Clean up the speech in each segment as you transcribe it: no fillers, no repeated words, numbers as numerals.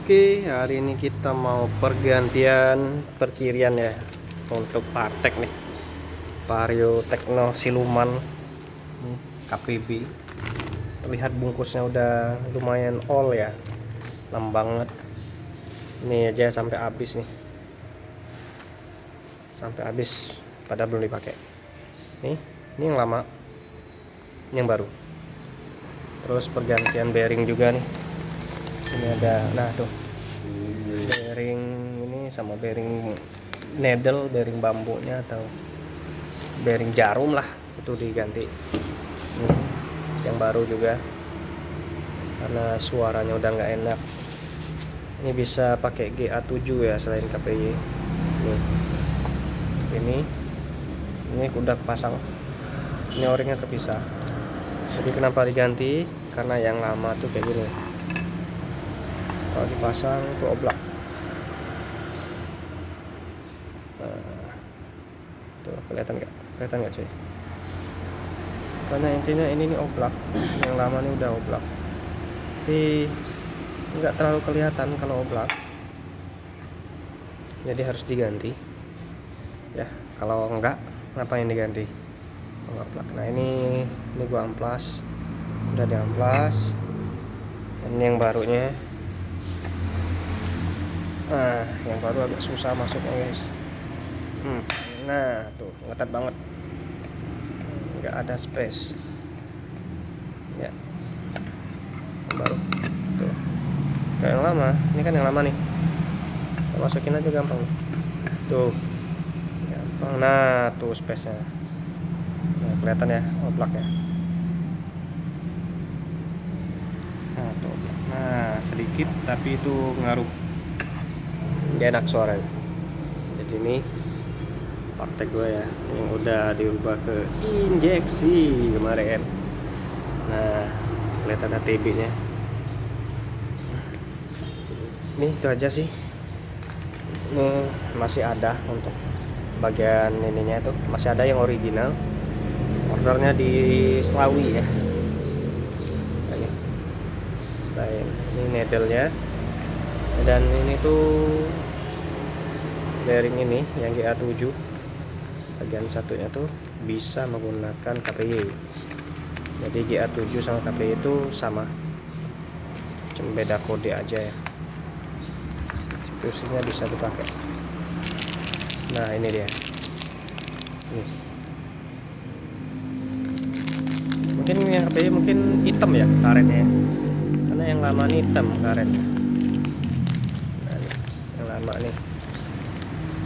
Oke, hari ini kita mau pergantian perkirian ya untuk Partek nih. Vario Tekno Siluman nih, KPB. Terlihat bungkusnya udah lumayan old ya, lama banget. Ini aja sampai habis nih, sampai habis padahal belum dipakai. Ini yang lama, ini yang baru. Terus pergantian bearing juga nih. Ini ada, nah tuh bearing ini sama bearing needle, bearing bambunya atau bearing jarum lah, itu diganti. Ini yang baru juga karena suaranya udah nggak enak. Ini bisa pakai GA7 ya selain KPY. Ini udah pasang, ini o-ringnya terpisah. Jadi kenapa diganti, karena yang lama tuh kayak gini, kalau dipasang tuh oblak. Nah, tuh kelihatan nggak cuy? Karena intinya ini nih oblak, yang lama nih udah oblak, tapi nggak terlalu kelihatan kalau oblak, jadi harus diganti ya. Kalau enggak, ngapain diganti? Oblak. Nah ini gua amplas, udah diamplas. Dan yang barunya, yang baru agak susah masuknya guys. Nah tuh ngetat banget, nggak ada space ya. Yang baru tuh kayak yang lama, ini kan yang lama nih, kita masukin aja gampang tuh, gampang. Nah tuh space nya, nah, kelihatan ya oblak ya. Nah tuh oblak, nah sedikit tapi itu ngaruh, gak enak suara. Jadi ini Partek gue ya, yang udah diubah ke injeksi kemarin. Nah kelihatan ATB nya. Ini itu aja sih. Ini masih ada untuk bagian ininya itu, masih ada yang original, ordernya di Slawi ya. Ini selain ini needle-nya, dan ini tuh bearing ini yang GA7 bagian satunya tuh bisa menggunakan KPY. Jadi GA7 sama KPY itu sama, cuma beda kode aja ya. Fungsinya bisa dipakai. Nah ini dia. Mungkin yang KPY mungkin hitam ya karetnya, karena yang lama nih hitam karetnya. Nah, yang lama nih,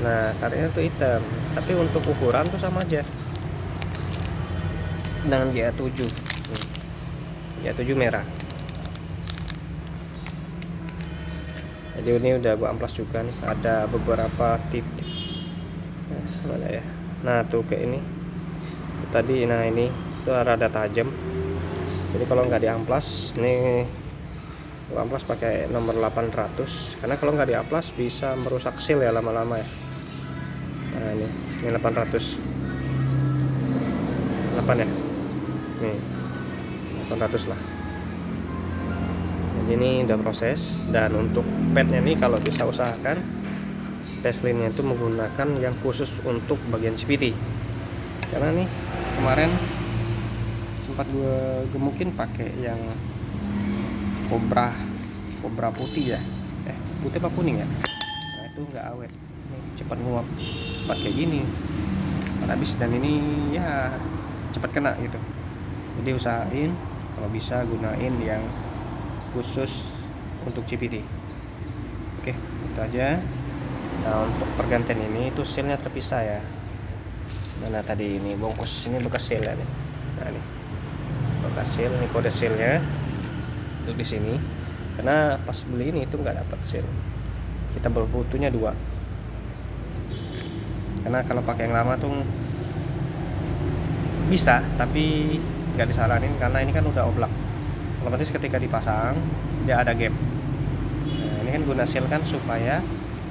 nah karetnya tuh hitam, tapi untuk ukuran tuh sama aja dengan GA7. GA7 merah. Jadi ini udah gua amplas juga nih, ada beberapa titik. Nah, mana ya? Nah tuh kayak ini tadi, nah ini tuh rada tajam. Jadi kalau nggak diamplas, nih gua amplas pakai nomor 800, karena kalau nggak diamplas bisa merusak seal ya lama-lama ya. Nah ini 800 8 ya, nih 800 lah. Jadi ini udah proses. Dan untuk padnya nih, kalau bisa usahakan Teslinnya itu menggunakan yang khusus untuk bagian CVT, karena nih kemarin sempat gue gemukin pakai yang Cobra putih ya, putih apa kuning ya. Nah itu nggak awet, cepat nguap, cepat kayak gini habis. Dan ini ya cepat kena gitu. Jadi usahain kalau bisa gunain yang khusus untuk CVT. Oke, itu aja. Nah untuk pergantian ini itu sealnya terpisah ya. Mana tadi ini bungkus ini bekas seal ya nih. Nah ini bekas seal, ini kode sealnya itu di sini. Karena pas beli ini itu nggak dapat seal, kita berbutuhnya 2. Karena kalau pakai yang lama tuh bisa, tapi nggak disaranin karena ini kan udah oblak. Otomatis ketika dipasang dia ada gap. Nah ini kan guna seal kan supaya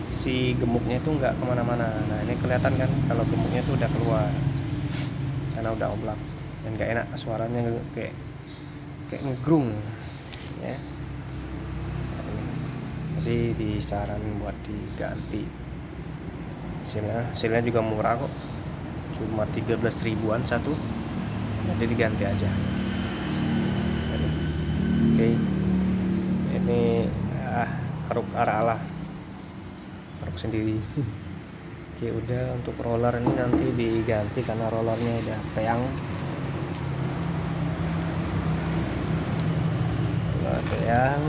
si gemuknya itu nggak kemana-mana. Nah ini kelihatan kan kalau gemuknya itu udah keluar karena udah oblak, dan nggak enak suaranya, kayak ngegrung ya. Jadi disaran buat diganti. Hasilnya juga murah kok, cuma 13 ribuan satu, jadi diganti aja. Oke, ini keruk ala keruk sendiri. Oke, udah. Untuk roller ini nanti diganti karena rollernya udah peyang.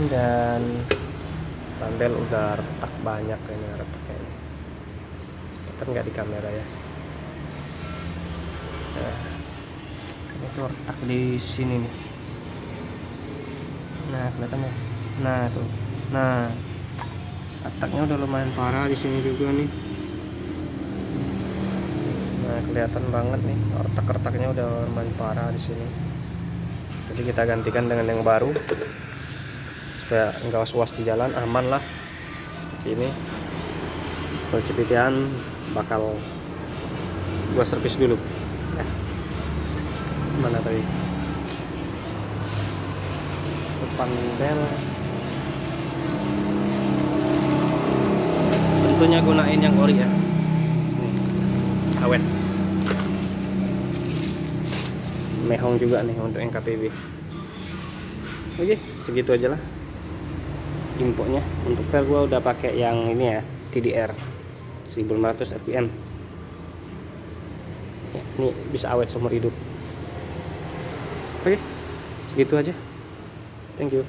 Dan bandel udah retak banyak ini, retaknya ini kelihatan nggak di kamera ya. Nah, ini tuh retak di sini nih. Nah, kelihatan ya. Nah tuh, nah retaknya udah lumayan parah di sini juga nih. Nah, kelihatan banget nih, retak-retaknya udah lumayan parah di sini. Jadi kita gantikan dengan yang baru supaya nggak was-was di jalan, aman lah. Ini kalau cepetian bakal gua servis dulu. Mana tadi depan bel, tentunya gunain yang ori ya. Nih, awet. Mehong juga nih untuk NKPB. Oke, segitu aja lah infonya. Untuk pel gua udah pakai yang ini ya, TDR 1500 rpm ya, ini bisa awet seumur hidup. Oke, segitu aja. Thank you.